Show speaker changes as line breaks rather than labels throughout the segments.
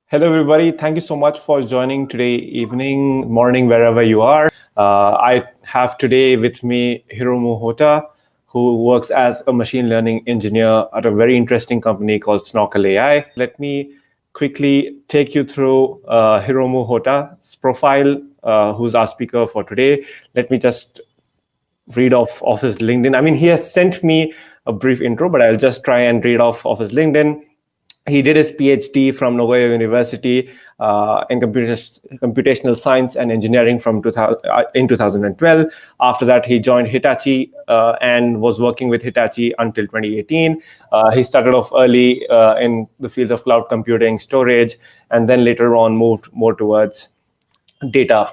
Hello, everybody. Thank you so much for joining today evening, morning, wherever you are. I have today with me Hiromu Hota, who works as a machine learning engineer at a very interesting company called Snorkel AI. Let me quickly take you through Hiromu Hota's profile, who's our speaker for today. Let me just read off his LinkedIn. I mean, he has sent me a brief intro, but I'll just try and read off his LinkedIn. He did his PhD from Nagoya University in computational science and engineering in 2012. After that, he joined Hitachi and was working with Hitachi until 2018. He started off early in the field of cloud computing, storage, and then later on moved more towards data.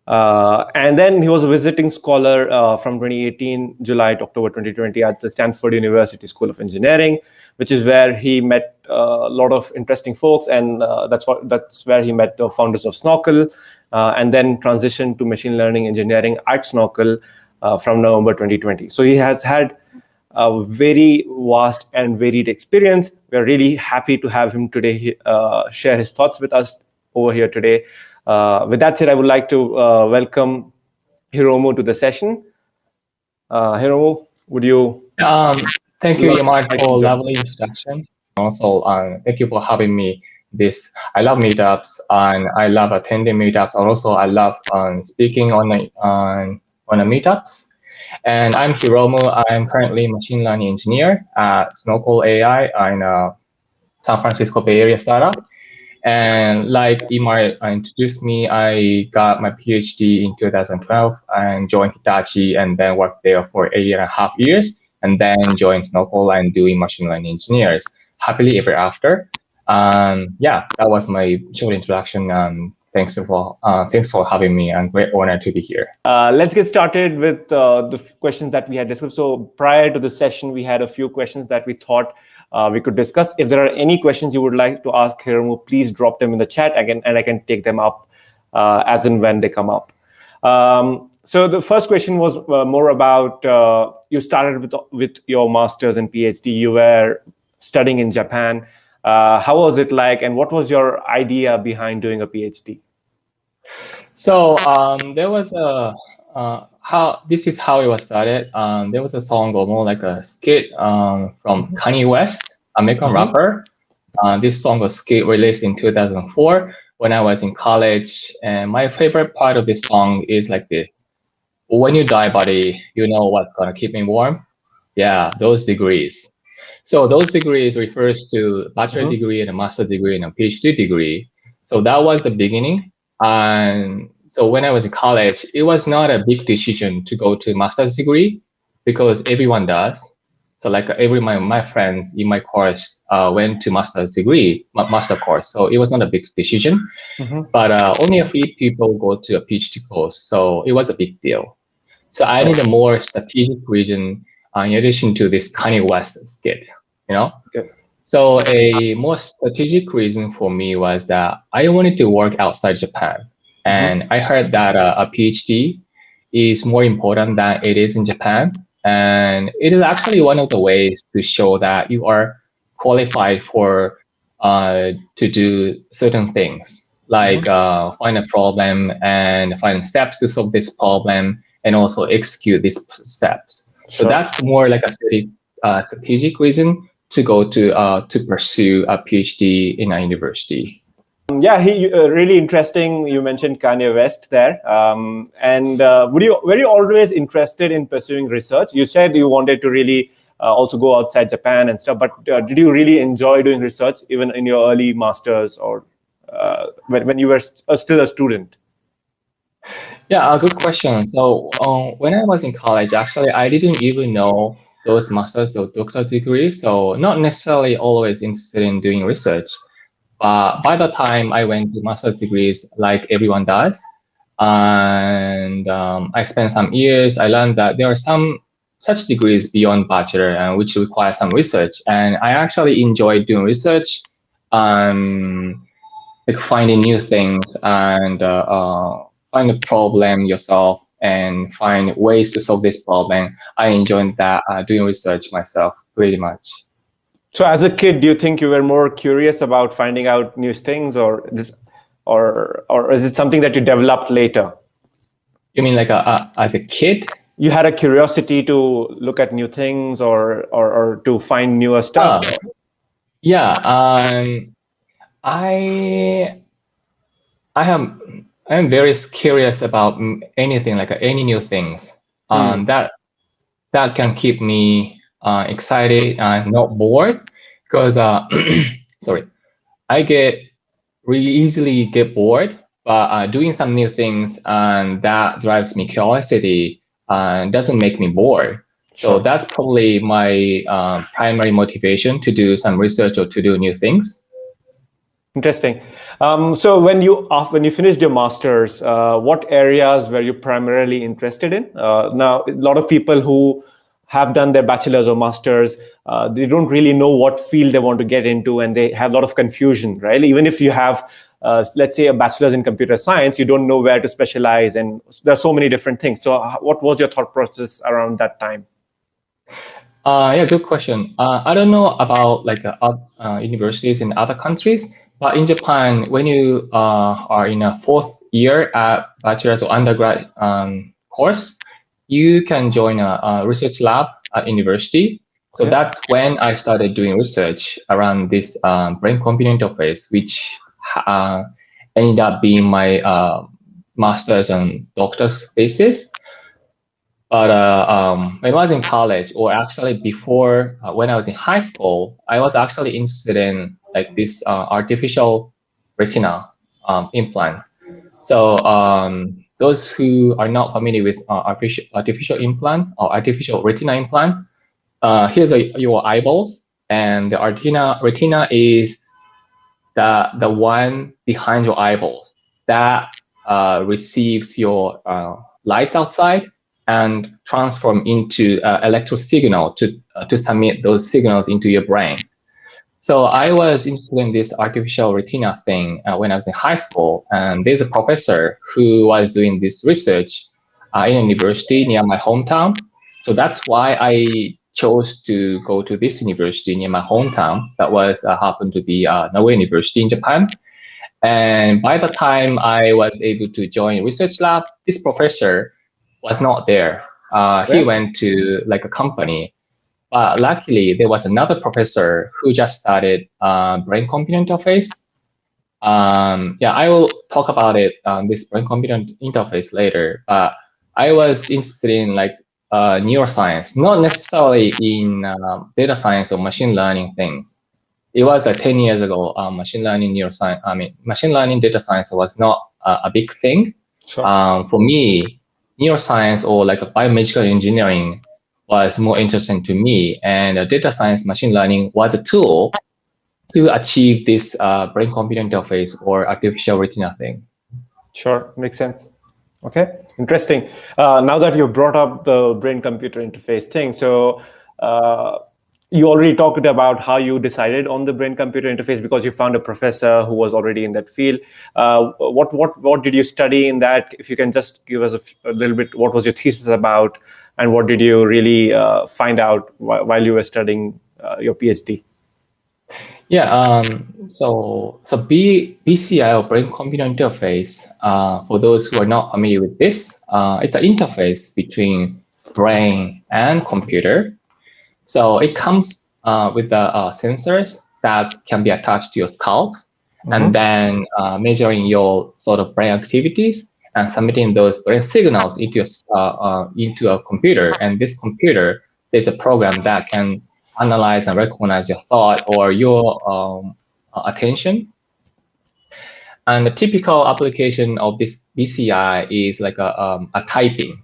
And then he was a visiting scholar from 2018, July to October 2020 at the Stanford University School of Engineering, which is where he met a lot of interesting folks. And that's where he met the founders of Snorkel, and then transitioned to machine learning engineering at Snorkel from November 2020. So he has had a very vast and varied experience. We're really happy to have him today share his thoughts with us over here today. With that said, I would like to welcome Hiromu to the session. Hiromu, would you?
Thank you, Imad, for lovely introduction. Also, thank you for having me. I love meetups, and I love attending meetups. And also, I love speaking on the meetups. And I'm Hiromu. I'm currently a machine learning engineer at Snorkel AI in a San Francisco Bay Area startup. And like Imar introduced me, I got my PhD in 2012 and joined Hitachi and then worked there for 8.5 years and then joined Snorkel and doing machine learning engineers happily ever after. Yeah, that was my short introduction. Thanks for having me and great honor to be here.
Let's get started with the questions that we had discussed. So prior to the session, we had a few questions that we thought we could discuss. If there are any questions you would like to ask Hiromu, please drop them in the chat again, and I can take them up as and when they come up. So the first question was more about you started with your master's and PhD. You were studying in Japan. How was it like, and what was your idea behind doing a PhD?
So there was this is how it was started. There was a song or more like a skit from Kanye West, American rapper. This song was skit released in 2004 when I was in college. And my favorite part of this song is like this. When you die, buddy, you know what's gonna keep me warm? Yeah, those degrees. So those degrees refers to bachelor degree and a master degree and a PhD degree. So that was the beginning. And so when I was in college, it was not a big decision to go to master's degree because everyone does. So like my friends in my course went to master's degree, master course. So it was not a big decision, but only a few people go to a PhD course. So it was a big deal. So I need a more strategic reason in addition to this Kanye West skit, you know?
Okay.
So a more strategic reason for me was that I wanted to work outside Japan. And I heard that a PhD is more important than it is in Japan. And it is actually one of the ways to show that you are qualified for to do certain things, like find a problem and find steps to solve this problem and also execute these steps. Sure. So that's more like a strategic reason to go to pursue a PhD in a university.
Yeah, really interesting. You mentioned Kanye West there, and were you always interested in pursuing research? You said you wanted to really also go outside Japan and stuff, but did you really enjoy doing research even in your early masters or when you were still a student?
Yeah, a good question. So when I was in college, actually, I didn't even know those master's or doctoral degrees, so not necessarily always interested in doing research. But by the time I went to master's degrees, like everyone does, and I spent some years, I learned that there are some such degrees beyond bachelor and which require some research. And I actually enjoy doing research, like finding new things and find a problem yourself and find ways to solve this problem. I enjoyed that doing research myself pretty much.
So as a kid, do you think you were more curious about finding out new things, or this, or is it something that you developed later?
You mean like as a kid?
You had a curiosity to look at new things, or to find newer stuff.
Yeah. I I am very curious about anything, like any new things. That can keep me excited and not bored, because sorry, I get really easily get bored. But doing some new things, and that drives me curiosity and doesn't make me bored. So
Sure.
that's probably my primary motivation to do some research or to do new things.
Interesting. So when you finished your masters, what areas were you primarily interested in? Now, a lot of people who have done their bachelor's or masters, they don't really know what field they want to get into, and they have a lot of confusion, right? Even if you have, let's say, a bachelor's in computer science, you don't know where to specialize, and there's so many different things. So, what was your thought process around that time?
Yeah, good question. I don't know about like universities in other countries, but in Japan, when you are in a fourth year at bachelor's or undergrad course, you can join a research lab at university. So
Okay.
that's when I started doing research around this brain-computer interface, which uh, ended up being my master's and doctor's thesis. But when I was in college, or actually before, when I was in high school, I was actually interested in like this artificial retina implant. So those who are not familiar with artificial implant or artificial retina implant, here's your eyeballs, and the retina is the one behind your eyeballs that receives your lights outside and transform into electrical signal to submit those signals into your brain. So I was interested in this artificial retina thing when I was in high school, and there's a professor who was doing this research in a university near my hometown. So that's why I chose to go to this university near my hometown. That was happened to be Nagoya University in Japan. And by the time I was able to join research lab, this professor was not there. He
Yeah.
went to like a company. But luckily, there was another professor who just started brain-computer interface. Yeah, I will talk about it, this brain-computer interface later. But I was interested in like neuroscience, not necessarily in data science or machine learning things. It was like 10 years ago, machine learning, neuroscience, machine learning, data science was not a big thing.
Sure.
For me, neuroscience or like biomedical engineering was more interesting to me, and data science, machine learning was a tool to achieve this brain-computer interface or artificial retina thing.
Sure, makes sense. Okay, interesting. Now that you brought up the brain-computer interface thing, so you already talked about how you decided on the brain-computer interface because you found a professor who was already in that field. What did you study in that? If you can just give us a little bit, what was your thesis about, and what did you really find out while you were studying your PhD?
Yeah, so BCI or brain computer interface, for those who are not familiar with this, it's an interface between brain and computer. So it comes with the sensors that can be attached to your scalp, and then measuring your sort of brain activities and submitting those brain signals into a computer. And this computer, there's a program that can analyze and recognize your thought or your attention. And the typical application of this BCI is like a typing.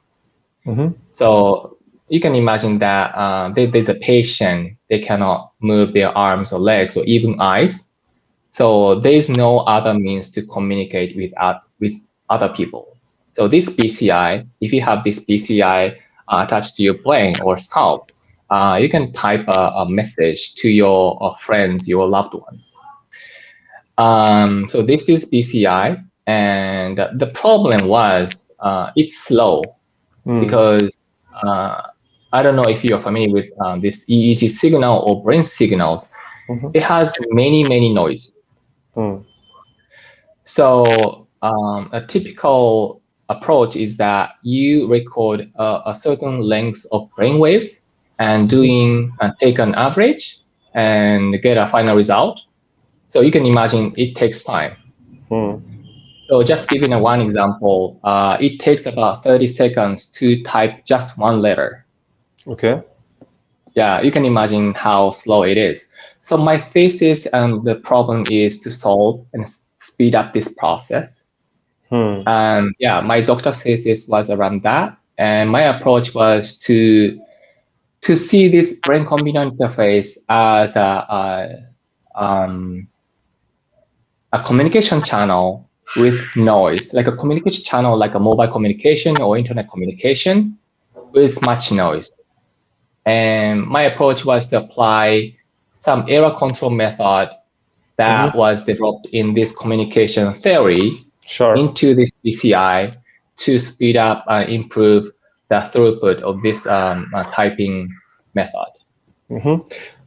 So you can imagine that there's a patient, they cannot move their arms or legs or even eyes. So there is no other means to communicate with other people. So this BCI, if you have this BCI attached to your brain or scalp, you can type a message to your friends, your loved ones. So this is BCI, and the problem was it's slow because I don't know if you're familiar with this EEG signal or brain signals. it has many noise. So a typical approach is that you record a certain length of brain waves and take an average and get a final result. So you can imagine it takes time. So just giving one example, it takes about 30 seconds to type just one letter.
Okay.
Yeah, you can imagine how slow it is. So my thesis and the problem is to solve and speed up this process. And yeah, my doctoral thesis was around that. And my approach was to see this brain computer interface as a communication channel with noise, like a communication channel, like a mobile communication or internet communication with much noise. And my approach was to apply some error control method that was developed in this communication theory into this BCI to speed up and improve the throughput of this typing method.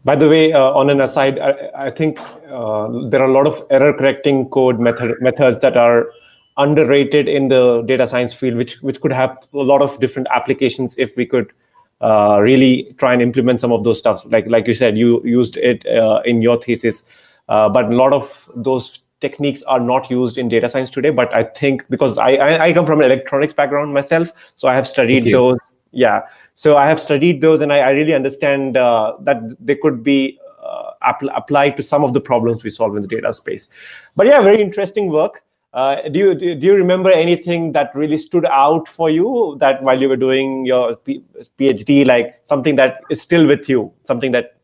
By the way, on an aside, I think there are a lot of error correcting code methods that are underrated in the data science field, which could have a lot of different applications if we could really try and implement some of those stuff. Like you said, you used it in your thesis, but a lot of those techniques are not used in data science today. But I think because I come from an electronics background myself, so I have studied those. Yeah. So I have studied those, and I really understand that they could be applied to some of the problems we solve in the data space. But yeah, very interesting work. Do you remember anything that really stood out for you that while you were doing your PhD, like something that is still with you, something that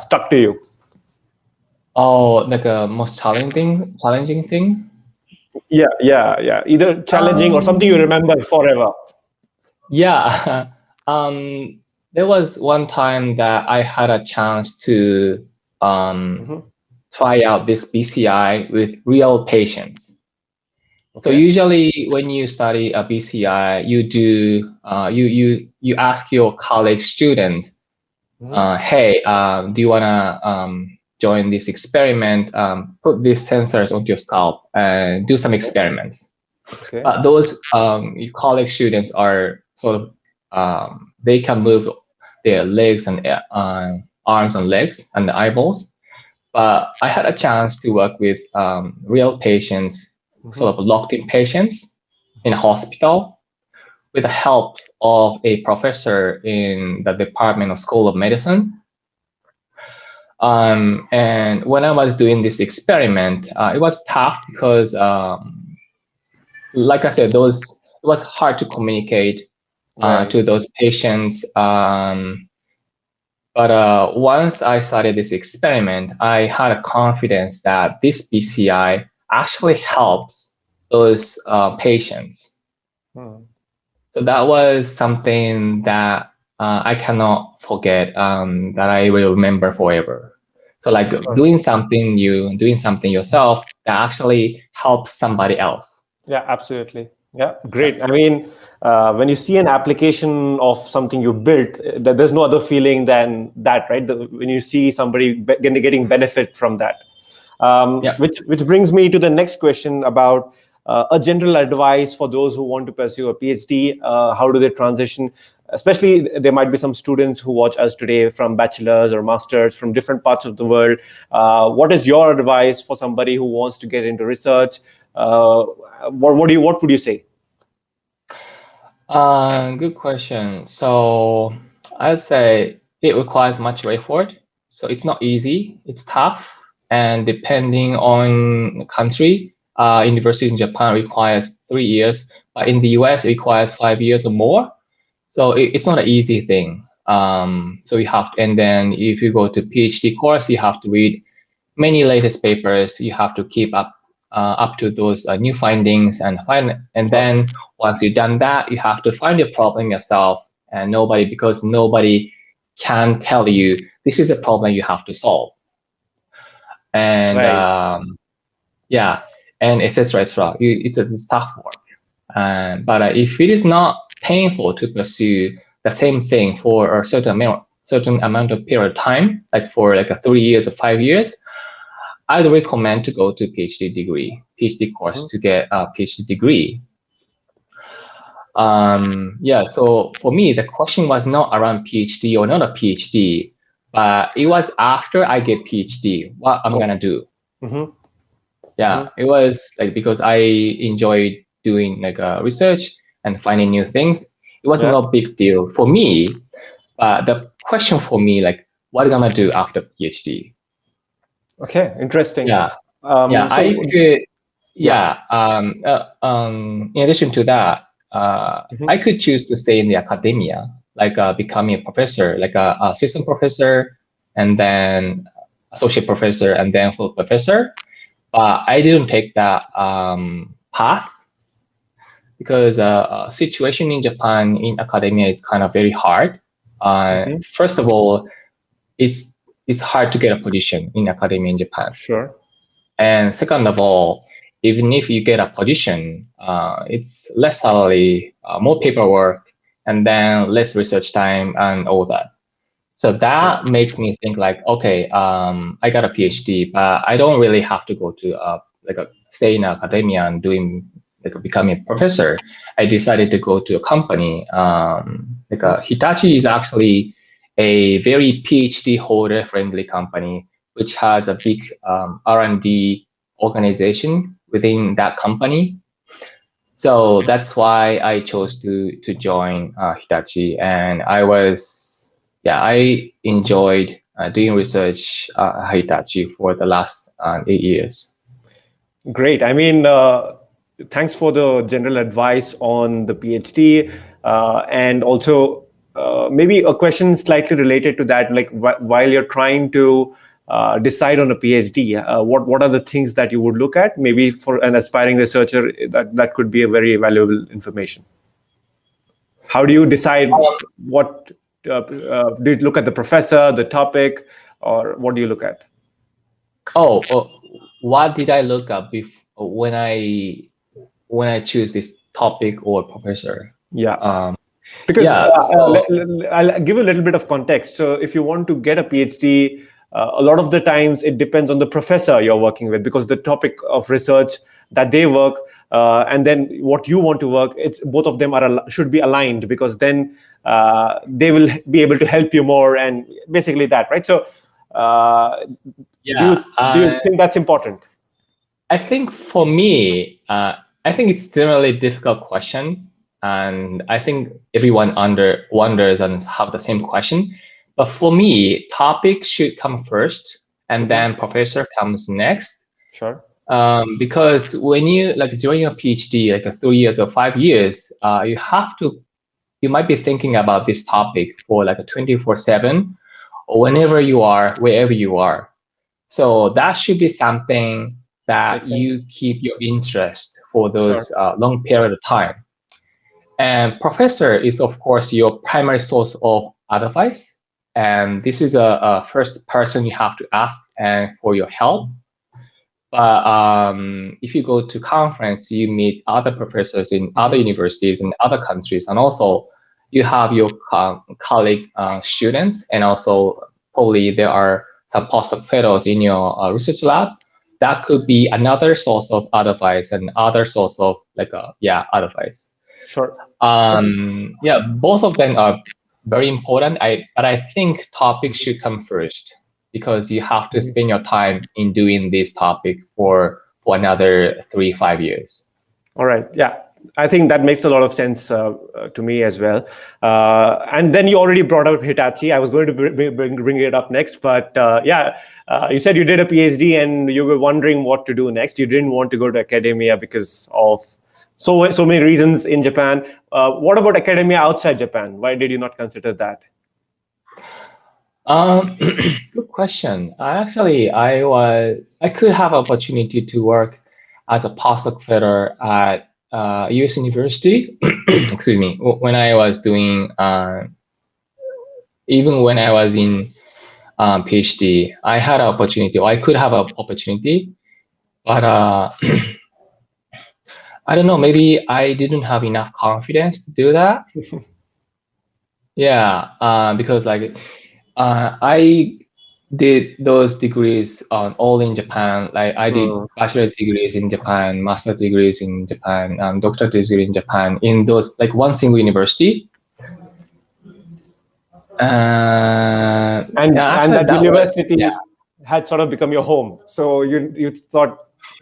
stuck to you?
Oh, like a most challenging thing?
Yeah. Either challenging or something you remember forever.
Yeah. There was one time that I had a chance to try out this BCI with real patients. So usually when you study a BCI, you do you ask your college students, hey, do you wanna join this experiment? Put these sensors onto your scalp and do some experiments. But those college students are sort of they can move their legs and arms and legs and the eyeballs. But I had a chance to work with real patients, sort of locked-in patients in a hospital with the help of a professor in the Department of School of Medicine. And when I was doing this experiment, it was tough because, like I said, it was hard to communicate to those patients. But once I started this experiment, I had a confidence that this BCI actually helps those patients. So that was something that I cannot forget, that I will remember forever. So like doing something yourself that actually helps somebody else.
Yeah, absolutely. Yeah, great. I mean, when you see an application of something you built, there's no other feeling than that, right? When you see somebody getting benefit from that. Which brings me to the next question about a general advice for those who want to pursue a PhD. How do they transition? Especially, there might be some students who watch us today from bachelor's or master's from different parts of the world. What is your advice for somebody who wants to get into research? What would you say?
Good question. So I'd say it requires much effort. So it's not easy. It's tough, and depending on the country, university in Japan requires 3 years, but in the US it requires 5 years or more. So it's not an easy thing. So you have, and then if you go to PhD course, you have to read many latest papers. You have to keep up to those new findings and then once you've done that, you have to find your problem yourself, and because nobody can tell you this is a problem you have to solve. And and etc. It's tough work. But if it is not painful to pursue the same thing for a certain certain amount of period of time, like for like a 3 years or 5 years, I'd recommend to go to PhD course to get a PhD degree. Yeah, so for me, the question was not around PhD or not a PhD, but it was after I get PhD, what I'm gonna do. Yeah, it was like because I enjoyed doing like research and finding new things. It was not a big deal for me. But the question for me, like, what am I gonna do after PhD?
Okay, interesting.
Yeah, yeah,
So,
I could. Yeah. In addition to that, I could choose to stay in the academia, like becoming a professor, like a assistant professor, and then associate professor, and then full professor. But I didn't take that path because situation in Japan in academia is kind of very hard. First of all, it's hard to get a position in academia in Japan.
Sure.
And second of all, even if you get a position, it's less salary, more paperwork, and then less research time and all that. So that makes me think like, okay, I got a PhD, but I don't really have to go to stay in academia and doing like becoming a professor. I decided to go to a company. Hitachi is actually a very PhD holder friendly company, which has a big R&D organization within that company. So that's why I chose to join Hitachi, and I enjoyed doing research at Hitachi for the last 8 years.
Great. I mean, thanks for the general advice on the PhD, and also maybe a question slightly related to that. Like while you're trying to decide on a PhD, what are the things that you would look at? Maybe for an aspiring researcher, that could be a very valuable information. How do you decide what? Do you look at the professor, the topic, or what do you look at?
What did I look up when I choose this topic or professor?
Yeah. Because I'll give a little bit of context. So if you want to get a PhD, a lot of the times it depends on the professor you're working with, because the topic of research that they work and then what you want to work, it's both of them should be aligned, because then they will be able to help you more, and basically that, right? So do you think that's important?
I think for me, I think it's generally a difficult question, and I think everyone wonders and have the same question. But for me, topic should come first, and then professor comes next.
Sure.
Because when you like during a PhD, like 3 years or 5 years, you might be thinking about this topic for like a 24/7, or whenever you are, wherever you are. So that should be something that you keep your interest for those long period of time. And professor is, of course, your primary source of advice. And this is a first person you have to ask and for your help. But if you go to conference, you meet other professors in other universities in other countries, and also you have your colleague students, and also probably there are some postdoc fellows in your research lab. That could be another source of advice and other source of advice.
Sure.
Both of them are very important. But I think topics should come first, because you have to spend your time in doing this topic for another 3-5 years.
All right. Yeah. I think that makes a lot of sense to me as well. And then you already brought up Hitachi. I was going to bring it up next, but you said you did a PhD and you were wondering what to do next. You didn't want to go to academia because of so many reasons in Japan. What about academia outside Japan? Why did you not consider that?
Good question. I could have opportunity to work as a postdoc fellow at U.S. University. Excuse me. When I was doing, even when I was in PhD, I had an opportunity, or I could have an opportunity, but I don't know. Maybe I didn't have enough confidence to do that. Yeah, because like I did those degrees all in Japan. Like I did bachelor's degrees in Japan, master's degrees in Japan, doctorate degree in Japan in those like one single university.
And
Actually,
that
that was
university had sort of become your home. So you thought,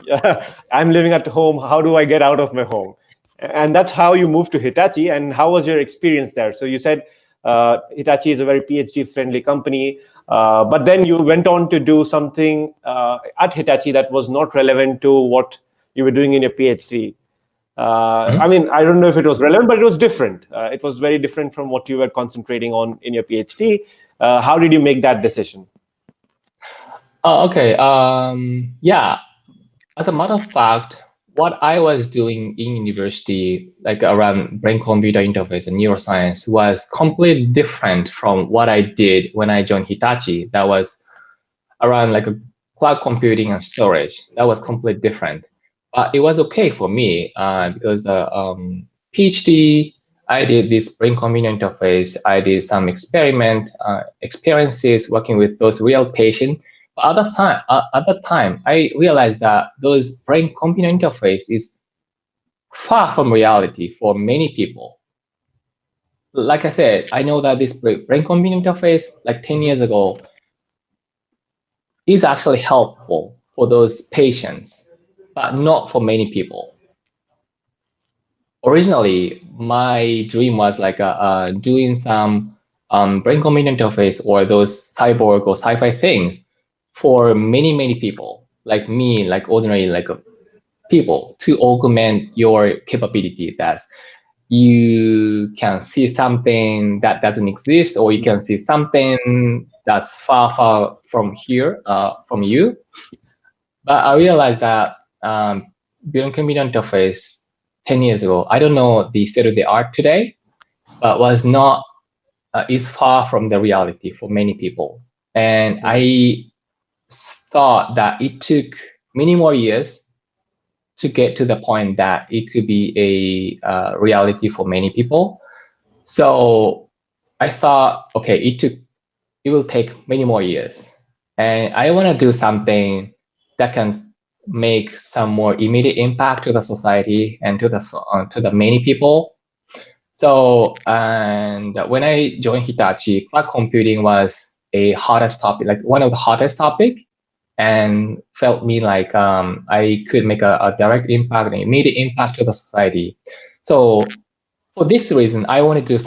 yeah, I'm living at home. How do I get out of my home? And that's how you moved to Hitachi. And how was your experience there? So you said Hitachi is a very PhD friendly company, but then you went on to do something at Hitachi that was not relevant to what you were doing in your PhD. I mean, I don't know if it was relevant, but it was different. It was very different from what you were concentrating on in your PhD. How did you make that decision?
Oh, okay. Yeah. As a matter of fact, what I was doing in university, like around brain-computer interface and neuroscience, was completely different from what I did when I joined Hitachi. That was around like a cloud computing and storage. That was completely different. But it was okay for me because the PhD, I did this brain computer interface. I did some experiences working with those real patients. But at that time, I realized that those brain computer interface is far from reality for many people. Like I said, I know that this brain computer interface, like 10 years ago, is actually helpful for those patients, but not for many people. Originally, my dream was like doing some brain computer interface or those cyborg or sci-fi things for many people, like me, like ordinary like people, to augment your capability. That you can see something that doesn't exist, or you can see something that's far from here, from you. But I realized that building computer interface 10 years ago, I don't know the state of the art today, but was not, is far from the reality for many people. And I thought that it took many more years to get to the point that it could be a reality for many people. So I thought, okay, it will take many more years, and I want to do something that can make some more immediate impact to the society and to the many people. So, and when I joined Hitachi, cloud computing was a hottest topic, like one of the hottest topic, and felt me like I could make a direct impact, an immediate impact to the society. So for this reason, I wanted to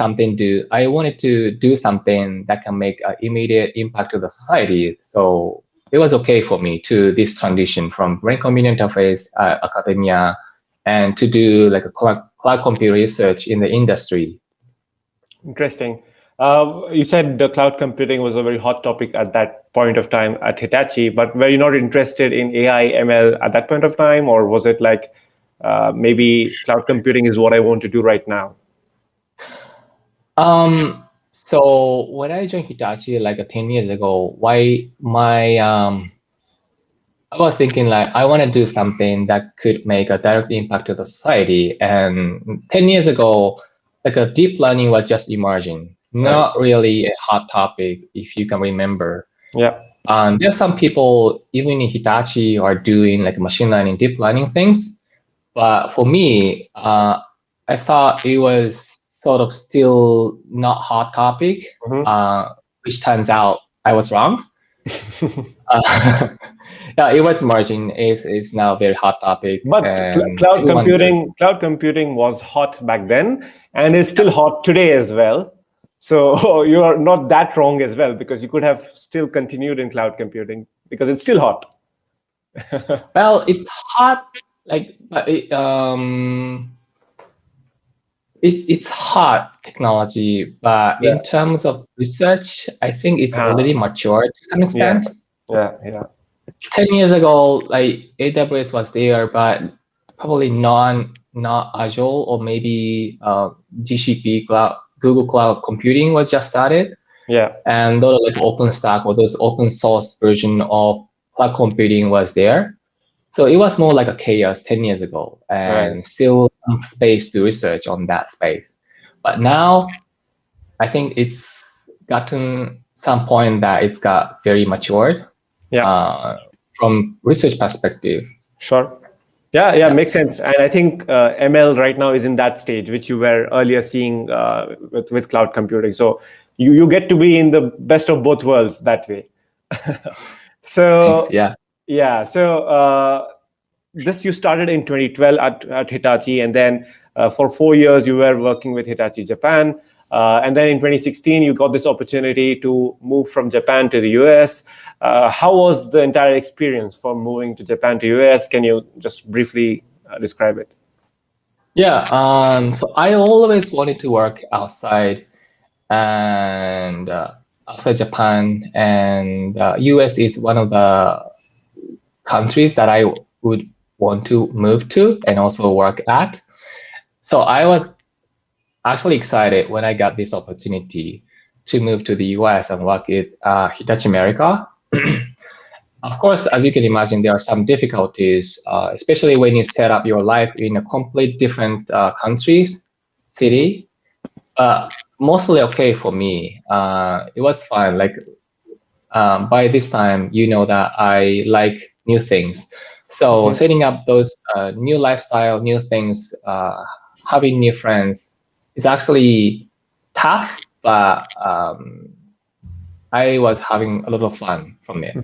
do something that can make an immediate impact to the society. So it was okay for me to this transition from brain computer interface academia and to do like a cloud computer research in the industry.
Interesting. You said the cloud computing was a very hot topic at that point of time at Hitachi, but were you not interested in AI, ML at that point of time, or was it like maybe cloud computing is what I want to do right now?
So when I joined Hitachi like 10 years ago, I was thinking like I want to do something that could make a direct impact to the society. And 10 years ago, like a deep learning was just emerging, not really a hot topic, if you can remember.
Yeah.
There's some people even in Hitachi are doing like machine learning, deep learning things. But for me, I thought it was sort of still not hot topic, which turns out I was wrong. Yeah, it was emerging. It's now a very hot topic.
But cloud computing was hot back then, and is still hot today as well. So you are not that wrong as well, because you could have still continued in cloud computing because it's still hot.
Well, it's hot, like, but it's hot technology, but in terms of research, I think it's already mature to some extent.
Yeah.
10 years ago, like AWS was there, but probably not Azure, or maybe GCP cloud, Google Cloud Computing was just started.
Yeah.
And those like OpenStack or those open source version of cloud computing was there. So it was more like a chaos 10 years ago, and still some space to research on that space. But now I think it's gotten some point that it's got very matured.
Yeah.
From research perspective.
Sure. Yeah, makes sense. And I think ML right now is in that stage, which you were earlier seeing with cloud computing. So you get to be in the best of both worlds that way. So
Thanks, yeah.
So this you started in 2012 at Hitachi, and then for 4 years you were working with Hitachi Japan. And then in 2016, you got this opportunity to move from Japan to the US. How was the entire experience from moving to Japan to US? Can you just briefly describe it?
Yeah, so I always wanted to work outside and outside Japan, and US is one of the countries that I would want to move to and also work at. So I was actually excited when I got this opportunity to move to the US and work at Hitachi America. Of course, as you can imagine, there are some difficulties, especially when you set up your life in a complete different city. Mostly okay for me. It was fun. Like by this time, you know that I like new things. So setting up those new lifestyle, new things, having new friends is actually tough, but I was having a lot of fun from it.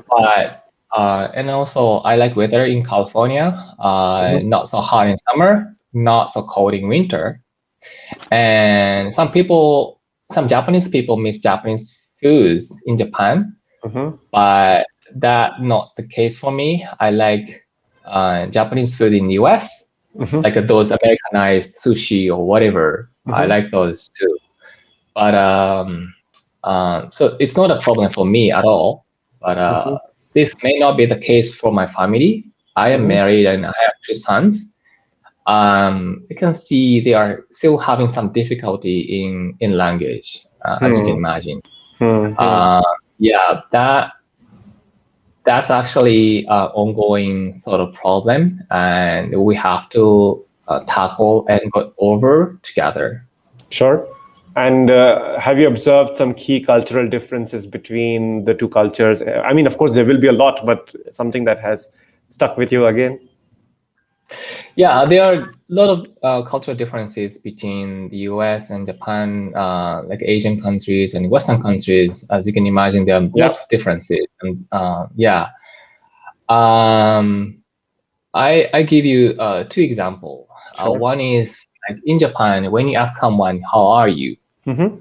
But and also I like weather in California. Not so hot in summer, not so cold in winter. And some Japanese people miss Japanese foods in Japan, but that not the case for me. I like Japanese food in the US, like those Americanized sushi or whatever. I like those too. But so it's not a problem for me at all. But this may not be the case for my family. I am married and I have 2 sons. You can see they are still having some difficulty in language, as you can imagine. Yeah, that's actually an ongoing sort of problem, and we have to tackle and go over together.
Sure. And have you observed some key cultural differences between the two cultures? I mean, of course, there will be a lot, but something that has stuck with you again?
Yeah, there are a lot of cultural differences between the US and Japan, like Asian countries and Western countries. As you can imagine, there are lots of differences. And I give you 2 examples.
Sure.
One is like in Japan, when you ask someone, "How are you?"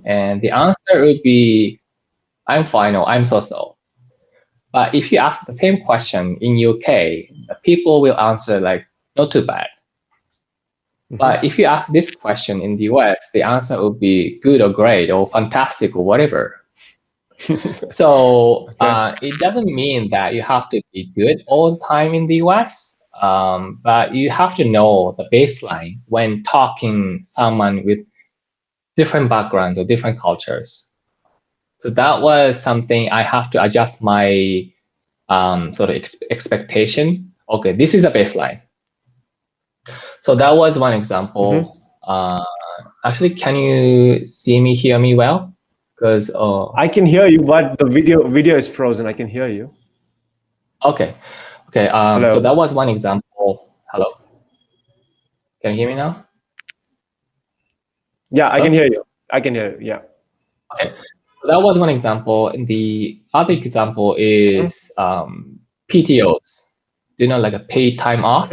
And the answer would be, "I'm fine," or "I'm so-so." But if you ask the same question in UK, the people will answer like, "Not too bad." But if you ask this question in the US, the answer would be good or great or fantastic or whatever. So it doesn't mean that you have to be good all the time in the US, but you have to know the baseline when talking someone with different backgrounds or different cultures. So that was something I have to adjust my sort of expectation. Okay, this is a baseline. So that was one example. Actually, can you hear me well? Because
I can hear you, but the video is frozen. I can hear you.
Okay. So that was one example. Hello. Can you hear me now?
Yeah, I can hear you. I can hear you. Yeah.
Okay. So that was one example. And the other example is PTOs. Do you know, like a paid time off?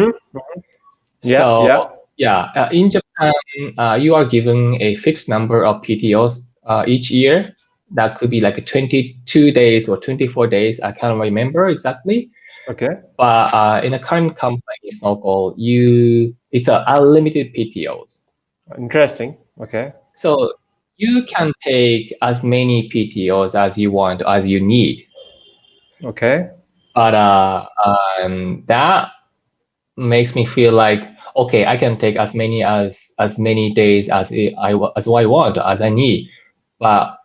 Yeah. In Japan, you are given a fixed number of PTOs each year. That could be like 22 days or 24 days. I can't remember exactly.
Okay.
But in the current company, Snorkel, it's a unlimited PTOs.
Interesting. Okay.
So you can take as many PTOs as you want, as you need.
Okay.
But that makes me feel like, okay, I can take as many days as I want, as I need. But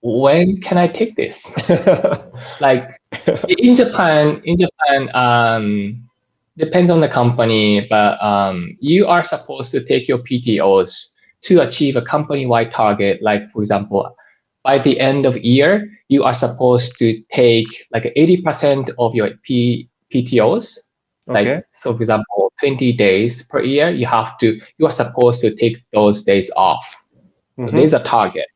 when can I take this? Like in Japan, depends on the company, but you are supposed to take your PTOs to achieve a company-wide target. Like, for example, by the end of year, you are supposed to take like 80% of your PTOs.
Okay.
Like, so for example, 20 days per year, you are supposed to take those days off. So there's a target.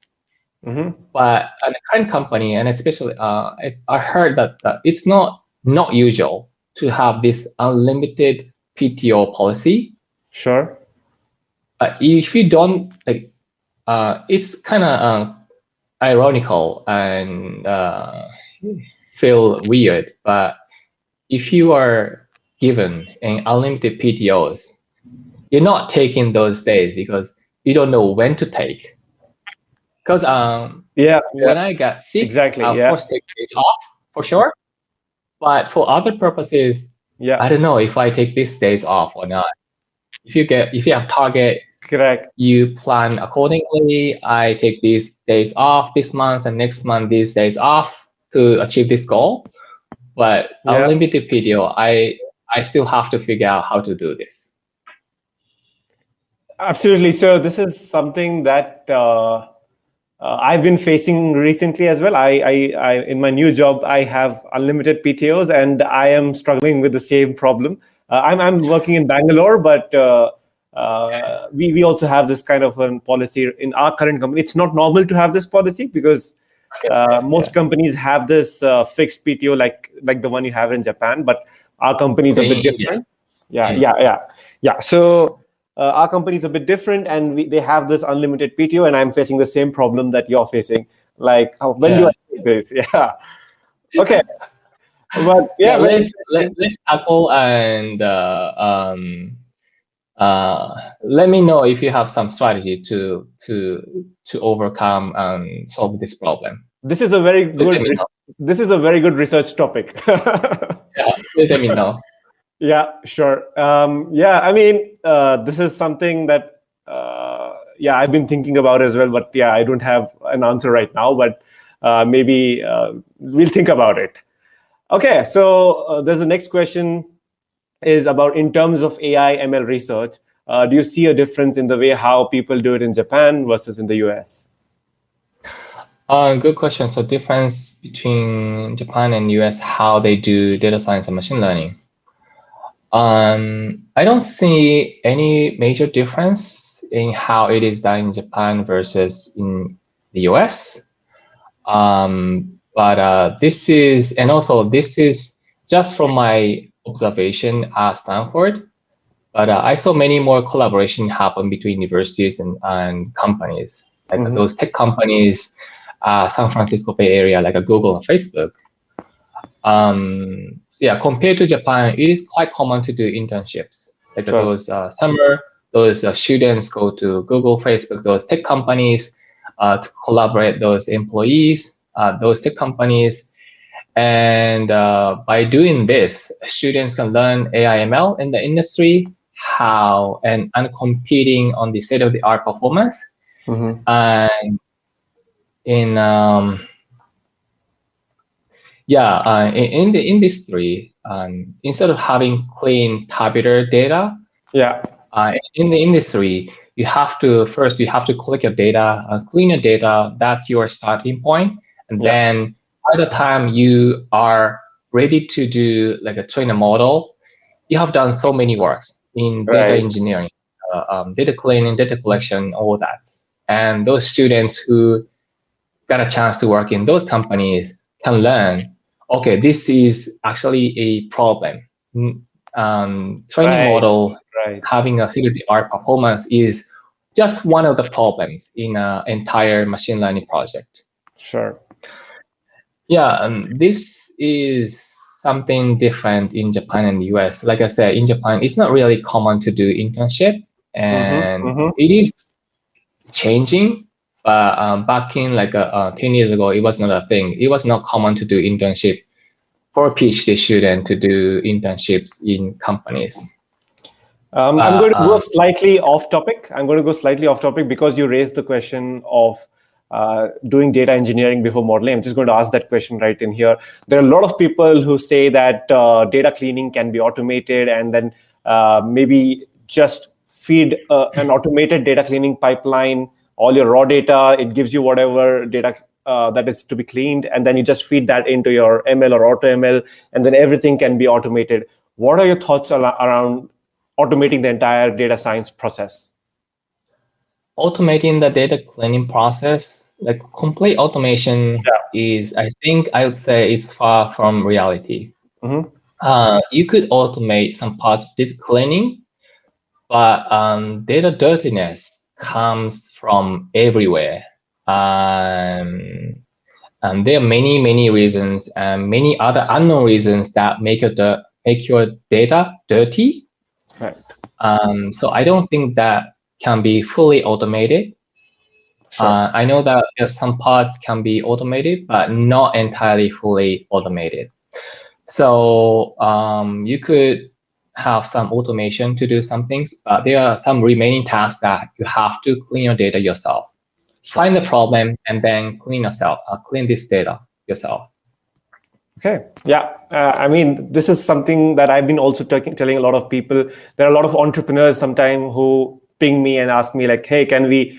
But at the current company, and especially I heard that it's not usual to have this unlimited PTO policy.
Sure.
If you don't, like, it's kind of ironical and feel weird. But if you are given an unlimited PTOs, you're not taking those days because you don't know when to take. Because when I got sick,
exactly,
I'll first take days off for sure. But for other purposes, I don't know if I take these days off or not. If you have target,
correct,
you plan accordingly. I take these days off this month and next month these days off to achieve this goal. But unlimited PTO, I still have to figure out how to do this.
Absolutely. So this is something that I've been facing recently as well. I in my new job, I have unlimited PTOs, and I am struggling with the same problem. I'm working in Bangalore, but we also have this kind of a policy in our current company. It's not normal to have this policy because most companies have this fixed PTO like the one you have in Japan, but our company is a bit different. Yeah. So our company is a bit different, and they have this unlimited PTO, and I'm facing the same problem that you're facing. Like, when do I do this? Yeah. Okay. But
let's tackle and let me know if you have some strategy to overcome and solve this problem.
This is a very good research topic.
Let me know.
Yeah, sure. I mean, this is something that I've been thinking about as well, but I don't have an answer right now, but maybe we'll think about it. Okay, so there's the next question is about, in terms of AI ML research, do you see a difference in the way how people do it in Japan versus in the US?
Good question. So difference between Japan and US, how they do data science and machine learning. I don't see any major difference in how it is done in Japan versus in the US. But this is just from my observation at Stanford. But I saw many more collaboration happen between universities and companies, like those tech companies, San Francisco Bay Area, like Google and Facebook. So compared to Japan, it is quite common to do internships. Like those summer, those students go to Google, Facebook, those tech companies to collaborate those employees, those tech companies. And by doing this, students can learn AI/ML in the industry, how and competing on the state-of-the-art performance. And in in the industry, instead of having clean tabular data, in the industry, you have to collect your data, clean your data. That's your starting point, and then by the time you are ready to do like a train a model, you have done so many works in data engineering, data cleaning, data collection, all that. And those students who got a chance to work in those companies can learn, okay, this is actually a problem. Training model having a state-of-the-art performance is just one of the problems in an entire machine learning project.
Sure.
Yeah, this is something different in Japan and the US. Like I said, in Japan, it's not really common to do internship, and it is changing. But back in like 10 years ago, it was not a thing. It was not common to do internship for a PhD student to do internships in companies.
I'm going to go slightly off topic. Because you raised the question of doing data engineering before modeling. I'm just going to ask that question right in here. There are a lot of people who say that data cleaning can be automated, and then maybe just feed an automated data cleaning pipeline, all your raw data, it gives you whatever data that is to be cleaned, and then you just feed that into your ML or AutoML, and then everything can be automated. What are your thoughts around automating the entire data science process?
Automating the data cleaning process, like complete automation is, I think I would say it's far from reality. You could automate some parts of data cleaning, but data dirtiness comes from everywhere. And there are many reasons and many other unknown reasons that make your data dirty.
Right.
So I don't think that can be fully automated.
Sure.
I know that some parts can be automated, but not entirely fully automated. So you could have some automation to do some things, but there are some remaining tasks that you have to clean your data yourself. Sure. Find the problem and then clean this data yourself.
Okay. Yeah. I mean, this is something that I've been also telling a lot of people. There are a lot of entrepreneurs sometimes who ping me and ask me like, hey, can we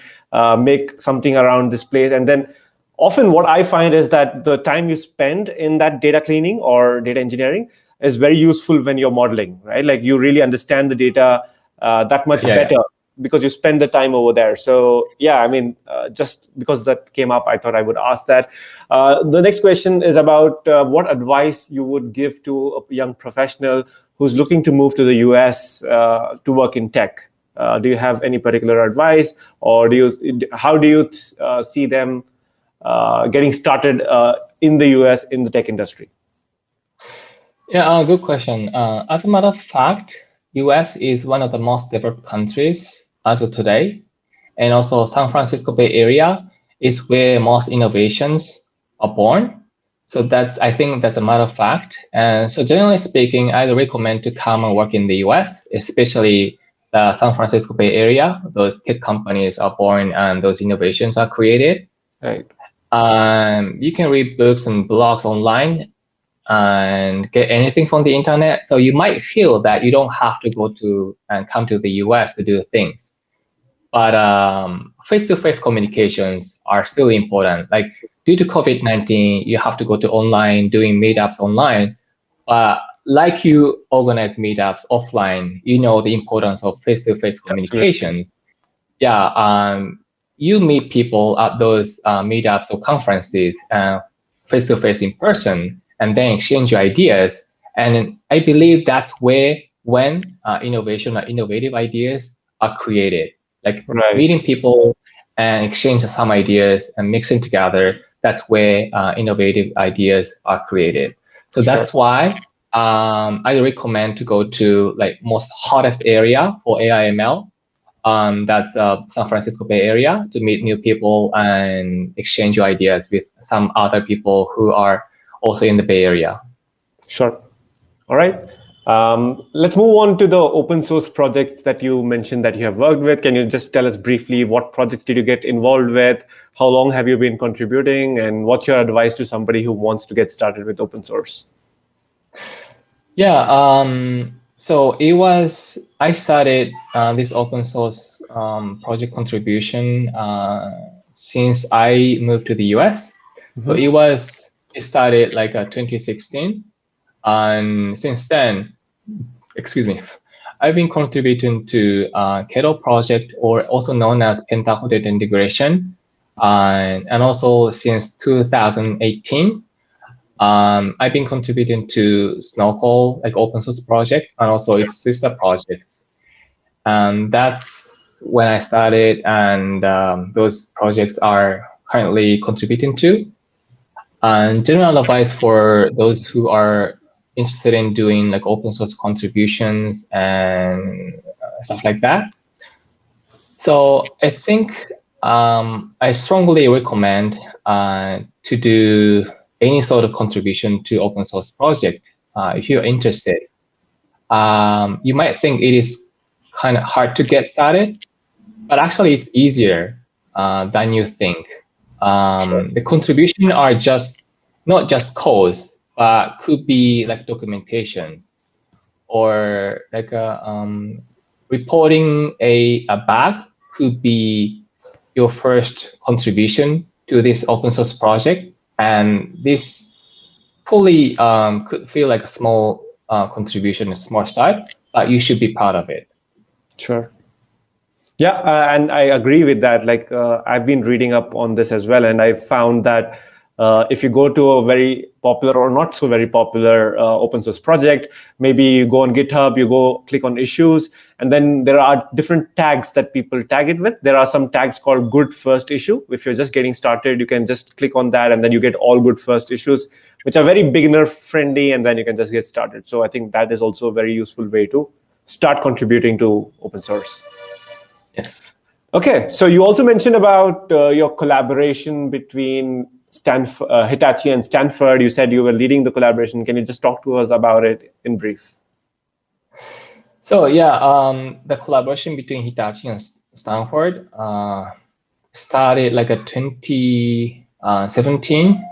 make something around this place? And then often what I find is that the time you spend in that data cleaning or data engineering is very useful when you're modeling, right? Like you really understand the data that much better because you spend the time over there. So yeah, I mean, just because that came up, I thought I would ask that. The next question is about what advice you would give to a young professional who's looking to move to the US to work in tech. Do you have any particular advice, or how do you see them getting started in the US in the tech industry?
Yeah, good question. As a matter of fact, US is one of the most developed countries as of today. And also San Francisco Bay Area is where most innovations are born. So I think that's a matter of fact. And so generally speaking, I'd recommend to come and work in the US, especially the San Francisco Bay Area. Those tech companies are born and those innovations are created.
Right.
You can read books and blogs online and get anything from the internet. So you might feel that you don't have to go to and come to the US to do things. But face-to-face communications are still important. Like due to COVID-19, you have to go to online, doing meetups online. But like you organize meetups offline, you know the importance of face-to-face communications. Yeah, you meet people at those meetups or conferences face-to-face in person, and then exchange your ideas. And I believe that's when innovation or innovative ideas are created. Like meeting people and exchange some ideas and mixing together, that's where innovative ideas are created. So that's why I recommend to go to like most hottest area for AI/ML. That's San Francisco Bay Area, to meet new people and exchange your ideas with some other people who are also in the Bay Area.
Sure. All right. Let's move on to the open source projects that you mentioned that you have worked with. Can you just tell us briefly what projects did you get involved with? How long have you been contributing? And what's your advice to somebody who wants to get started with open source?
Yeah, so I started this open source project contribution since I moved to the US. So it started like 2016. And since then, I've been contributing to Keto project, or also known as Pentaho data integration. And also since 2018, I've been contributing to Snorkel, like open source project, and also its sister projects. And that's when I started, and those projects are currently contributing to. And general advice for those who are interested in doing like open source contributions and stuff like that. So I think I strongly recommend to do any sort of contribution to open source project if you're interested. You might think it is kind of hard to get started, but actually it's easier than you think. The contribution are not just codes, but could be like documentations or like reporting a bug could be your first contribution to this open source project, and this fully could feel like a small contribution, a small start, but you should be proud of it.
Sure. Yeah, and I agree with that. Like I've been reading up on this as well, and I found that if you go to a very popular or not so very popular open source project, maybe you go on GitHub, you go click on issues, and then there are different tags that people tag it with. There are some tags called good first issue. If you're just getting started, you can just click on that, and then you get all good first issues, which are very beginner friendly, and then you can just get started. So I think that is also a very useful way to start contributing to open source.
Yes.
Okay, so you also mentioned about your collaboration between Hitachi and Stanford. You said you were leading the collaboration. Can you just talk to us about it in brief?
So yeah, the collaboration between Hitachi and Stanford started like a 2017.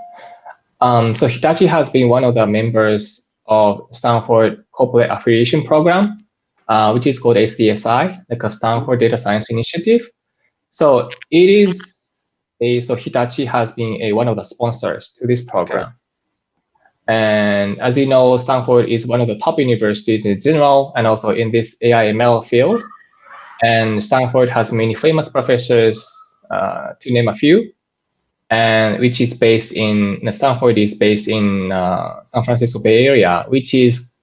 So Hitachi has been one of the members of Stanford Corporate Affiliation Program, which is called SDSI, like a Stanford Data Science Initiative. So it is so Hitachi has been one of the sponsors to this program. Okay. And as you know, Stanford is one of the top universities in general, and also in this AI/ML field. And Stanford has many famous professors, to name a few, and which is based in Stanford is based in San Francisco Bay Area, which is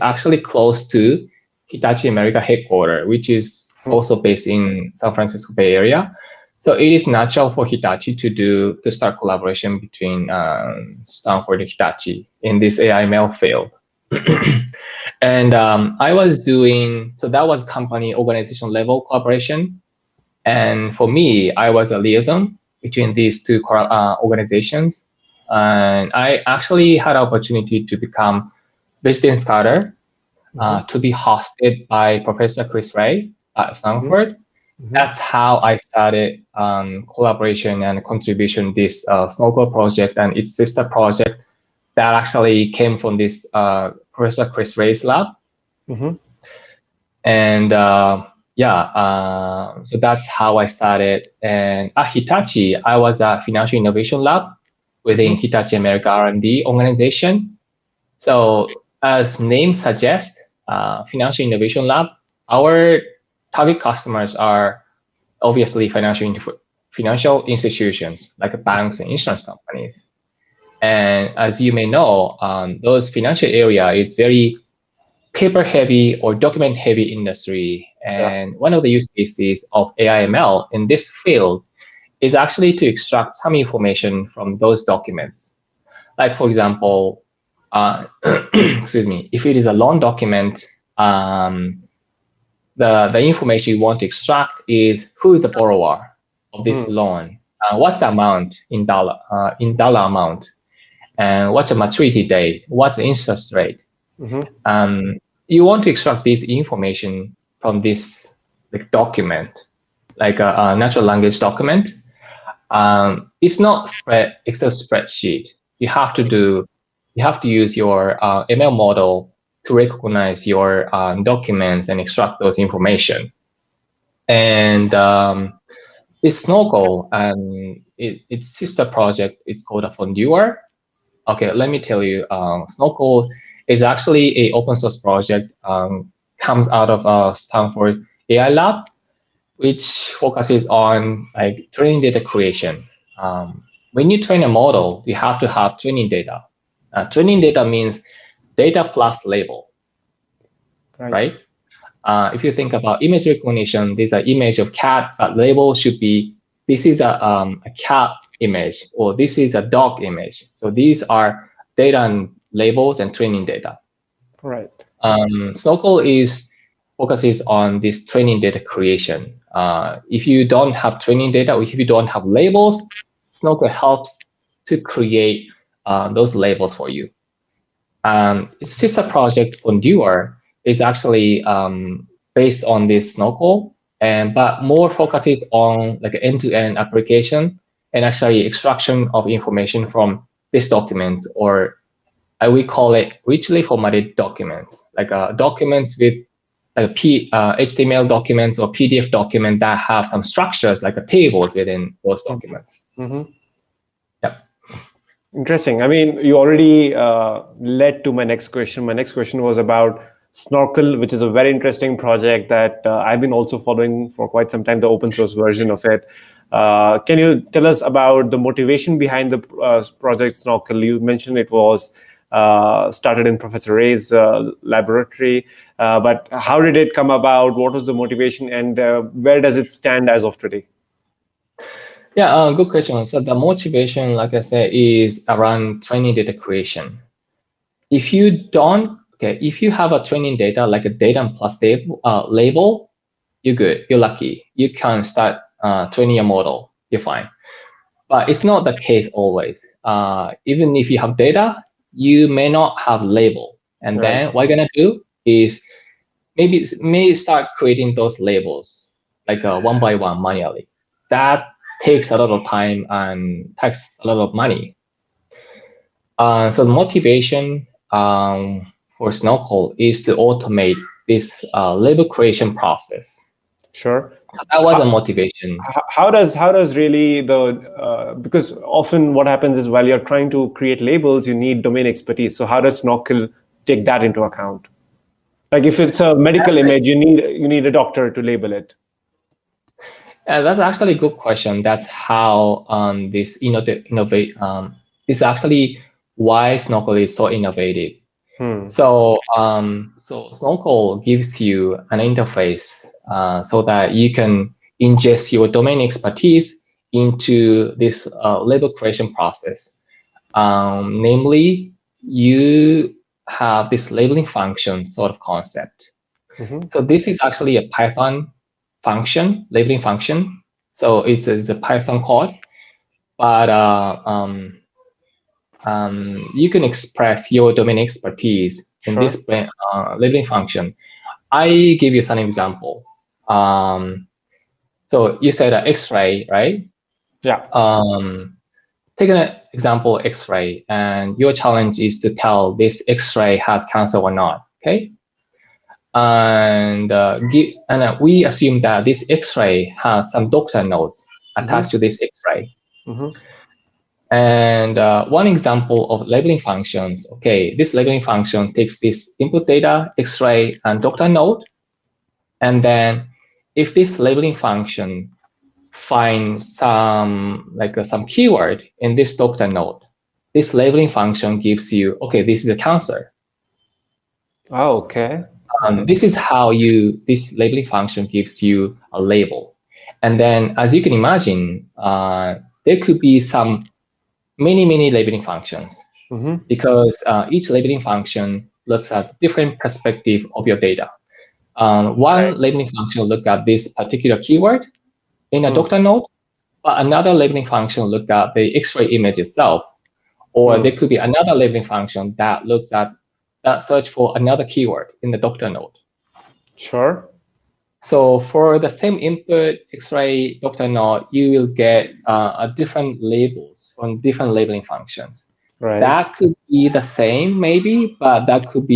actually close to Hitachi America headquarters, which is also based in San Francisco Bay Area. So it is natural for Hitachi to start collaboration between Stanford and Hitachi in this AI/ML field. And I was doing, so that was company organization level collaboration. And for me, I was a liaison between these two organizations. And I actually had opportunity to become visiting scholar, to be hosted by Professor Chris Ray at Stanford. That's how I started collaboration and contribution this Snorkel project and its sister project that actually came from this Professor Chris Ray's lab. And so that's how I started. And at Hitachi, I was a financial innovation lab within Hitachi America R&D organization. So as name suggests, financial innovation lab, our target customers are obviously financial institutions like banks and insurance companies. And as you may know, those financial area is very paper heavy or document heavy industry. And one of the use cases of AI/ML in this field is actually to extract some information from those documents. Like for example, excuse me, if it is a loan document, the information you want to extract is who is the borrower of this loan, what's the amount in dollar amount, and what's the maturity date, what's the interest rate. You want to extract this information from this document, like a natural language document. It's not Excel spreadsheet. You have to use your ML model to recognize your documents and extract those information. And this Snorkel and its sister project, it's called a Fondeur. Okay, let me tell you, Snorkel is actually a open source project, comes out of Stanford AI Lab, which focuses on like training data creation. When you train a model, you have to have training data. Training data means data plus label, right? If you think about image recognition, there's an image of cat, but label should be, this is a cat image, or this is a dog image. So these are data and labels and training data.
Right.
Snorkel focuses on this training data creation. If you don't have training data, or if you don't have labels, Snorkel helps to create those labels for you. Its sister project, Fondeur, is actually based on this Snorkel, but more focuses on like an end-to-end application and actually extraction of information from these documents, or we call it richly formatted documents, like documents with HTML documents or PDF document that have some structures like a tables within those documents.
Mm-hmm.
Yep.
Interesting. I mean, you already led to my next question. My next question was about Snorkel, which is a very interesting project that I've been also following for quite some time, the open source version of it. Can you tell us about the motivation behind the project Snorkel? You mentioned it was started in Professor Ray's laboratory, but how did it come about? What was the motivation, and where does it stand as of today?
Yeah, good question. So the motivation, like I said, is around training data creation. If you have a training data like a data plus label, you're good. You're lucky. You can start training a model. You're fine. But it's not the case always. Even if you have data, you may not have label. And then what you're gonna do is maybe start creating those labels like one by one manually. That takes a lot of time and takes a lot of money. So the motivation for Snorkel is to automate this label creation process.
Sure.
So that was a motivation.
How does really because often what happens is while you're trying to create labels, you need domain expertise. So how does Snorkel take that into account? Like if it's a medical image, you need a doctor to label it.
That's actually a good question. That's how this innovate. This is actually why Snorkel is so innovative. So Snorkel gives you an interface so that you can ingest your domain expertise into this label creation process. Namely, you have this labeling function sort of concept. So this is actually a Python function, labeling function. So it's a Python code, but you can express your domain expertise in this labeling function. I give you some example. So you said X-ray, right?
Yeah.
Take an example X-ray, and your challenge is to tell this X-ray has cancer or not. Okay. And we assume that this X-ray has some doctor notes attached to this X-ray. And one example of labeling functions, okay, this labeling function takes this input data, X-ray, and doctor node. And then if this labeling function finds some keyword in this doctor node, this labeling function gives you, okay, this is a cancer.
Oh, okay.
This is how this labeling function gives you a label. And then as you can imagine, there could be many labeling functions because each labeling function looks at different perspective of your data. One labeling function look at this particular keyword in a doctor node, but another labeling function look at the X-ray image itself, or there could be another labeling function that looks at that search for another keyword in the doctor node.
Sure.
So for the same input X-ray doctor node, you will get different labels from different labeling functions.
Right.
That could be the same maybe, but there could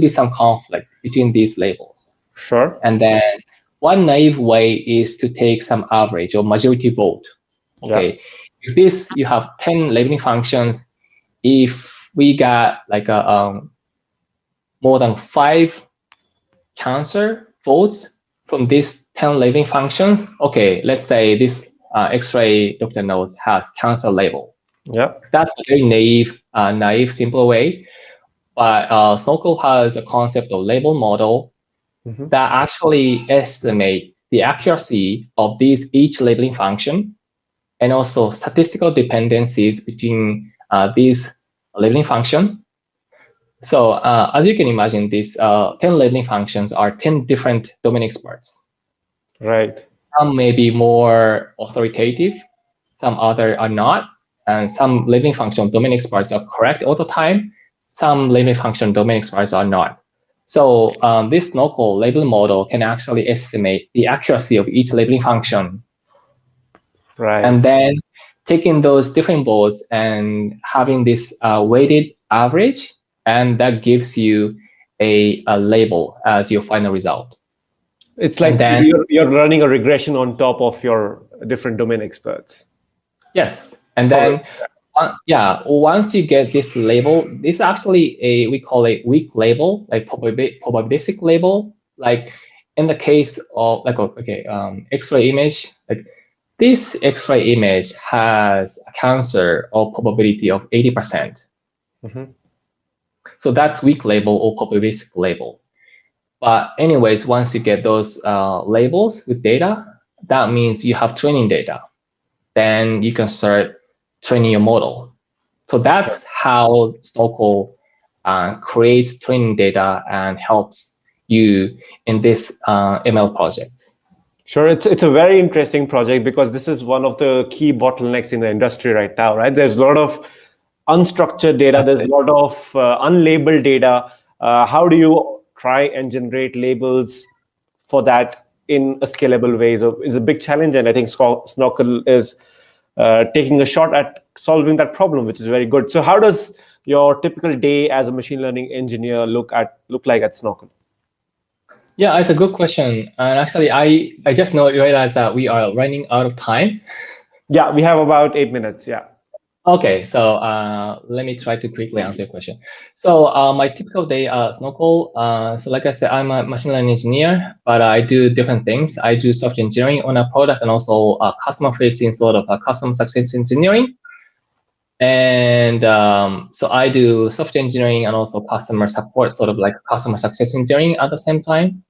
be some conflict between these labels.
Sure.
And then one naive way is to take some average or majority vote. Okay, if you have 10 labeling functions, if we got like more than 5 cancer votes from these 10 labeling functions, okay, let's say this X-ray doctor node has cancer label.
Yeah.
That's a very naive, simple way. But Snorkel has a concept of label model that actually estimate the accuracy of each labeling function and also statistical dependencies between these labeling function. So as you can imagine, these 10 labeling functions are 10 different domain experts.
Right.
Some may be more authoritative, some other are not, and some labeling function domain experts are correct all the time. Some labeling function domain experts are not. So this Snorkel labeling model can actually estimate the accuracy of each labeling function.
Right.
And then taking those different votes and having this weighted average, and that gives you a label as your final result.
It's like
then,
you're running a regression on top of your different domain experts.
Yes, and then once you get this label, this is actually we call it weak label, like probabilistic label. Like in the case of X-ray image, like this X-ray image has a cancer or probability of 80%. So that's weak label or probabilistic label. But anyways, once you get those labels with data, that means you have training data. Then you can start training your model. So that's how Snorkel creates training data and helps you in this ML projects.
Sure, it's a very interesting project because this is one of the key bottlenecks in the industry right now, right? There's a lot of unstructured data, there's a lot of unlabeled data. How do you try and generate labels for that in a scalable way is a big challenge, and I think Snorkel is taking a shot at solving that problem, which is very good. So how does your typical day as a machine learning engineer look like at Snorkel?
Yeah, it's a good question. And actually, I just realized that we are running out of time.
Yeah, we have about 8 minutes. Yeah.
Okay, so let me try to quickly answer your question. So my typical day at Snorkel, so like I said, I'm a machine learning engineer, but I do different things. I do software engineering on a product and also customer-facing sort of customer success engineering. And so I do software engineering and also customer support, sort of like customer success engineering at the same time.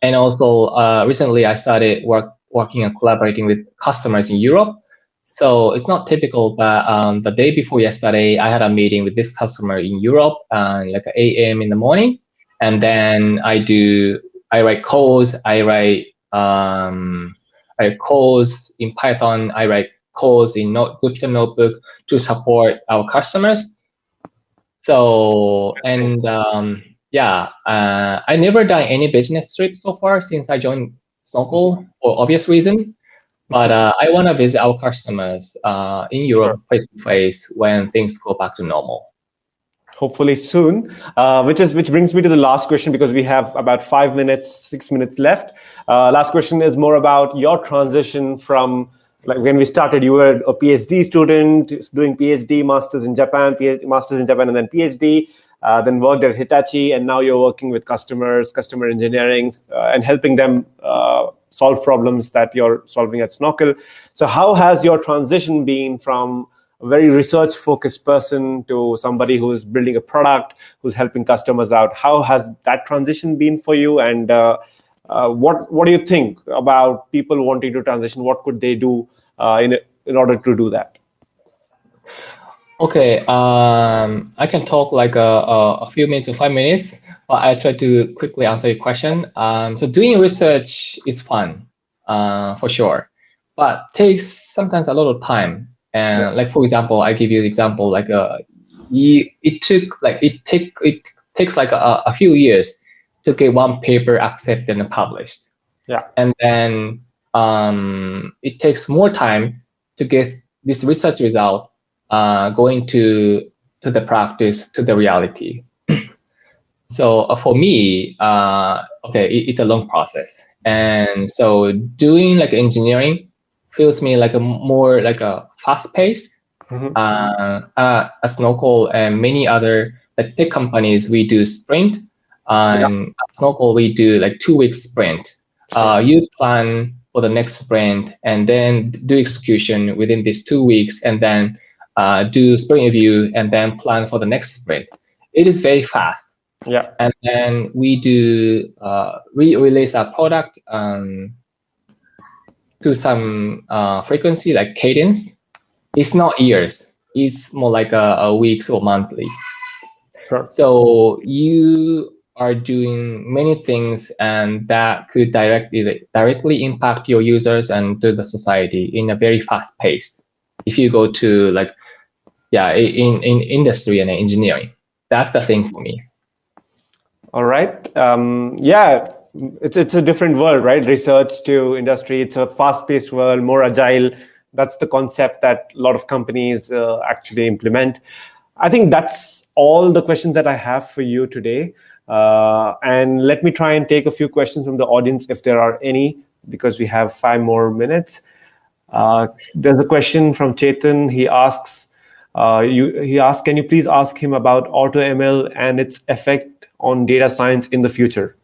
And also recently I started working and collaborating with customers in Europe. So it's not typical, but the day before yesterday, I had a meeting with this customer in Europe, like 8 a.m. in the morning. And then I write codes, I write codes in Python, I write codes in Jupyter Notebook to support our customers. So, and I never done any business trip so far since I joined Snorkel for obvious reason. But I want to visit our customers in Europe face to face when things go back to normal.
Hopefully soon, which brings me to the last question, because we have about 6 minutes left. Last question is more about your transition from, like, when we started, you were a PhD student doing PhD, masters in Japan, and then PhD, then worked at Hitachi, and now you're working with customers, customer engineering, and helping them solve problems that you're solving at Snorkel. So how has your transition been from a very research-focused person to somebody who's building a product, who's helping customers out? How has that transition been for you? And what do you think about people wanting to transition? What could they do in order to do that?
Okay, I can talk like a few minutes or 5 minutes, but I try to quickly answer your question. So doing research is fun, for sure, but takes sometimes a lot of time. And like, for example, I give you an example, like it takes like a few years to get one paper accepted and published.
Yeah.
And then it takes more time to get this research result going to the practice, to the reality. So for me, it's a long process. And so doing like engineering feels me like a more like a fast pace. At Snorkel and many other tech companies, we do sprint. At Snorkel, we do like 2-week sprint. You plan for the next sprint and then do execution within these 2 weeks, and then do sprint review and then plan for the next sprint. It is very fast.
Yeah.
And then we do re-release our product to some frequency, like cadence. It's not years. It's more like a weeks or monthly.
Sure.
So you are doing many things, and that could directly impact your users and to the society in a very fast pace. If you go to like, in industry and engineering, that's the thing for me.
All right. It's a different world, right? Research to industry. It's a fast-paced world, more agile. That's the concept that a lot of companies actually implement. I think that's all the questions that I have for you today. And let me try and take a few questions from the audience if there are any, because we have 5 more minutes. There's a question from Chetan. He asks, can you please ask him about AutoML and its effect on data science in the future?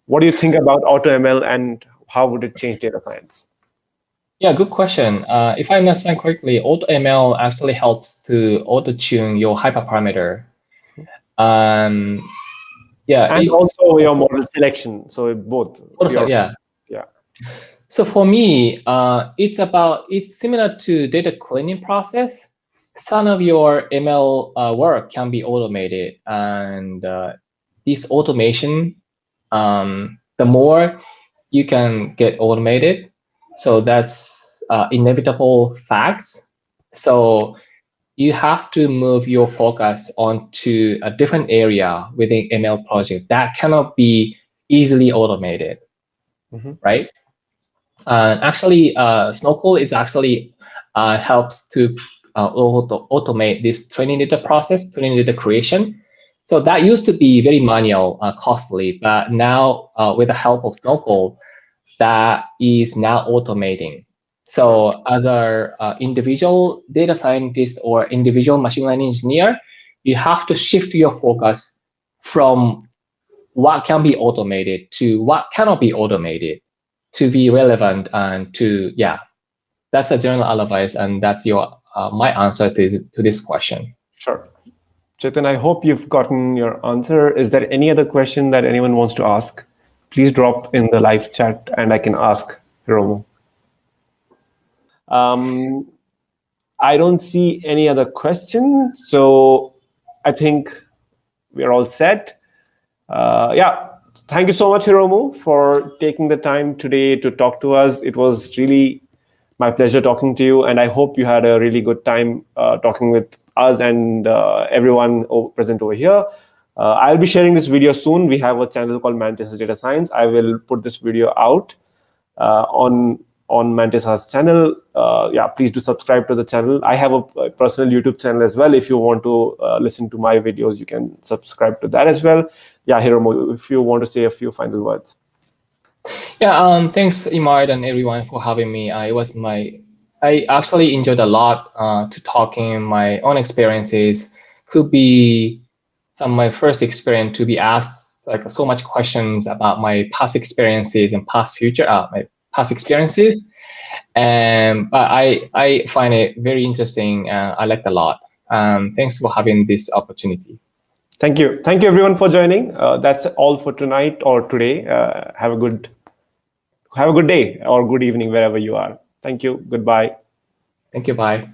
What do you think about AutoML and how would it change data science?
Yeah, good question. If I understand correctly, AutoML actually helps to auto-tune your hyperparameter. Yeah,
and also your model selection. So both.
Also, yeah. So for me, it's similar to data cleaning process. Some of your ML work can be automated, and this automation, the more you can get automated, so that's inevitable facts. So you have to move your focus onto a different area within ML project that cannot be easily automated, right? Actually, Snorkel is actually helps to automate this training data process, training data creation. So that used to be very manual, costly, but now with the help of Snorkel, that is now automating. So as an individual data scientist or individual machine learning engineer, you have to shift your focus from what can be automated to what cannot be automated to be relevant and to, yeah, that's a general advice, and that's my answer to this question.
Sure. Chetan, I hope you've gotten your answer. Is there any other question that anyone wants to ask? Please drop in the live chat and I can ask Hiromu. I don't see any other question, so I think we're all set. Yeah, thank you so much, Hiromu, for taking the time today to talk to us. It was really my pleasure talking to you, and I hope you had a really good time talking with us and everyone present over here. I'll be sharing this video soon. We have a channel called Mantis Data Science. I will put this video out on Mantis's channel. Yeah, please do subscribe to the channel. I have a personal YouTube channel as well. If you want to listen to my videos, you can subscribe to that as well. Yeah, Hiromu, if you want to say a few final words.
Yeah, thanks, Imad, and everyone for having me. I actually enjoyed a lot to talking my own experiences. Could be some of my first experience to be asked like so much questions about my past experiences and my past experiences. But I find it very interesting. I liked a lot. Thanks for having this opportunity.
Thank you. Thank you, everyone, for joining. That's all for tonight or today. Have a good day or good evening wherever you are. Thank you. Goodbye.
Thank you. Bye.